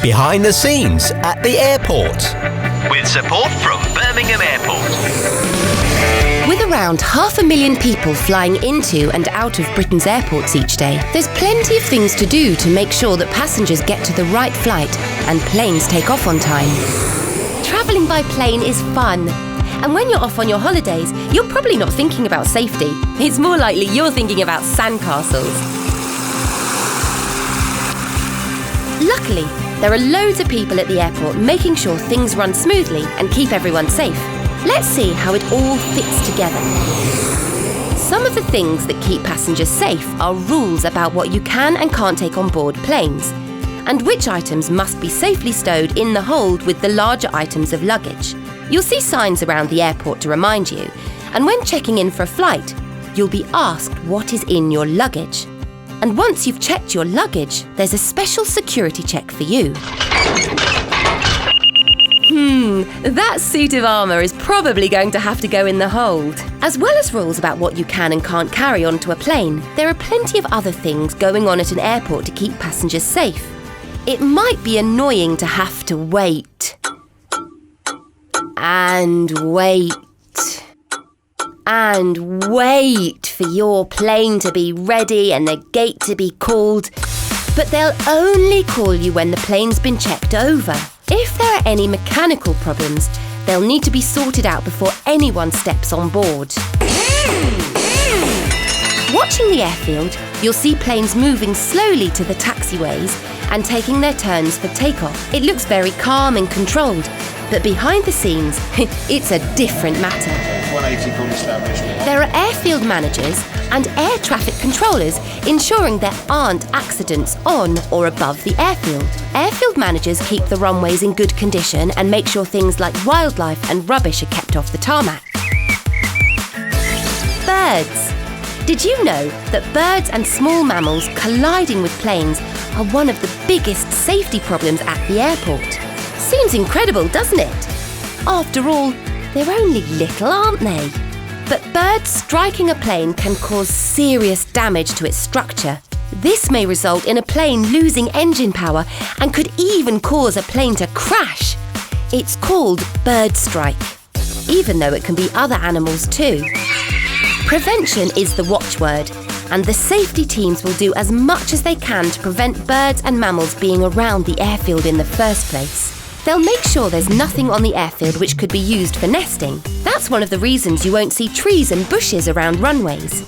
Behind the scenes at the airport. With support from Birmingham Airport. With around 500,000 people flying into and out of Britain's airports each day, there's plenty of things to do to make sure that passengers get to the right flight and planes take off on time. Travelling by plane is fun. And when you're off on your holidays, you're probably not thinking about safety. It's more likely you're thinking about sandcastles. Luckily, there are loads of people at the airport making sure things run smoothly and keep everyone safe. Let's see how it all fits together. Some of the things that keep passengers safe are rules about what you can and can't take on board planes, and which items must be safely stowed in the hold with the larger items of luggage. You'll see signs around the airport to remind you, and when checking in for a flight, you'll be asked what is in your luggage. And once you've checked your luggage, there's a special security check for you. That suit of armour is probably going to have to go in the hold. As well as rules about what you can and can't carry onto a plane, there are plenty of other things going on at an airport to keep passengers safe. It might be annoying to have to wait. And wait. And wait for your plane to be ready and the gate to be called. But they'll only call you when the plane's been checked over. If there are any mechanical problems, they'll need to be sorted out before anyone steps on board. Watching the airfield, you'll see planes moving slowly to the taxiways and taking their turns for takeoff. It looks very calm and controlled, but behind the scenes, it's a different matter. There are airfield managers and air traffic controllers ensuring there aren't accidents on or above the airfield. Airfield managers keep the runways in good condition and make sure things like wildlife and rubbish are kept off the tarmac. Birds. Did you know that birds and small mammals colliding with planes are one of the biggest safety problems at the airport? Seems incredible, doesn't it? After all, they're only little, aren't they? But birds striking a plane can cause serious damage to its structure. This may result in a plane losing engine power and could even cause a plane to crash. It's called bird strike, even though it can be other animals too. Prevention is the watchword, and the safety teams will do as much as they can to prevent birds and mammals being around the airfield in the first place. They'll make sure there's nothing on the airfield which could be used for nesting. That's one of the reasons you won't see trees and bushes around runways.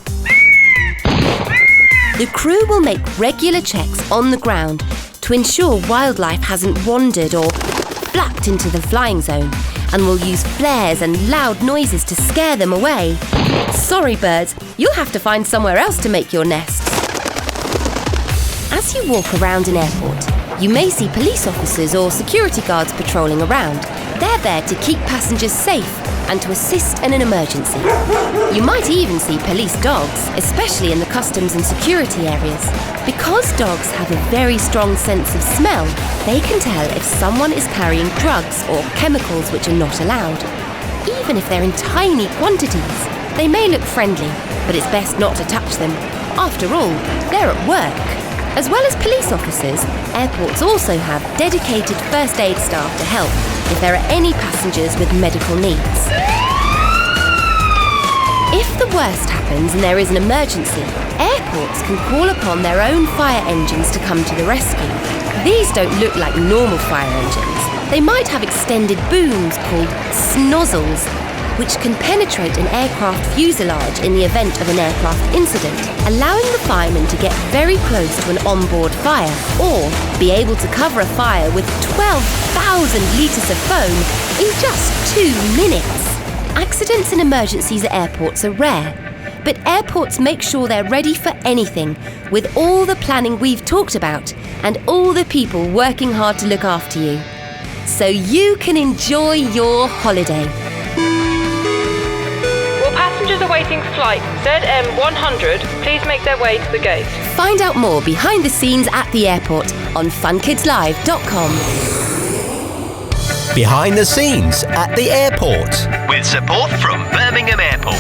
The crew will make regular checks on the ground to ensure wildlife hasn't wandered or flapped into the flying zone, and will use flares and loud noises to scare them away. Sorry, birds, you'll have to find somewhere else to make your nests. As you walk around an airport, you may see police officers or security guards patrolling around. They're there to keep passengers safe and to assist in an emergency. You might even see police dogs, especially in the customs and security areas. Because dogs have a very strong sense of smell, they can tell if someone is carrying drugs or chemicals which are not allowed. Even if they're in tiny quantities, they may look friendly, but it's best not to touch them. After all, they're at work. As well as police officers, airports also have dedicated first aid staff to help if there are any passengers with medical needs. If the worst happens and there is an emergency, airports can call upon their own fire engines to come to the rescue. These don't look like normal fire engines. They might have extended booms called snozzles, which can penetrate an aircraft fuselage in the event of an aircraft incident, allowing the firemen to get very close to an onboard fire, or be able to cover a fire with 12,000 litres of foam in just 2 minutes. Accidents and emergencies at airports are rare, but airports make sure they're ready for anything, with all the planning we've talked about and all the people working hard to look after you, so you can enjoy your holiday. Passengers awaiting flight ZM100, please make their way to the gate. Find out more behind the scenes at the airport on funkidslive.com. Behind the scenes at the airport. With support from Birmingham Airport.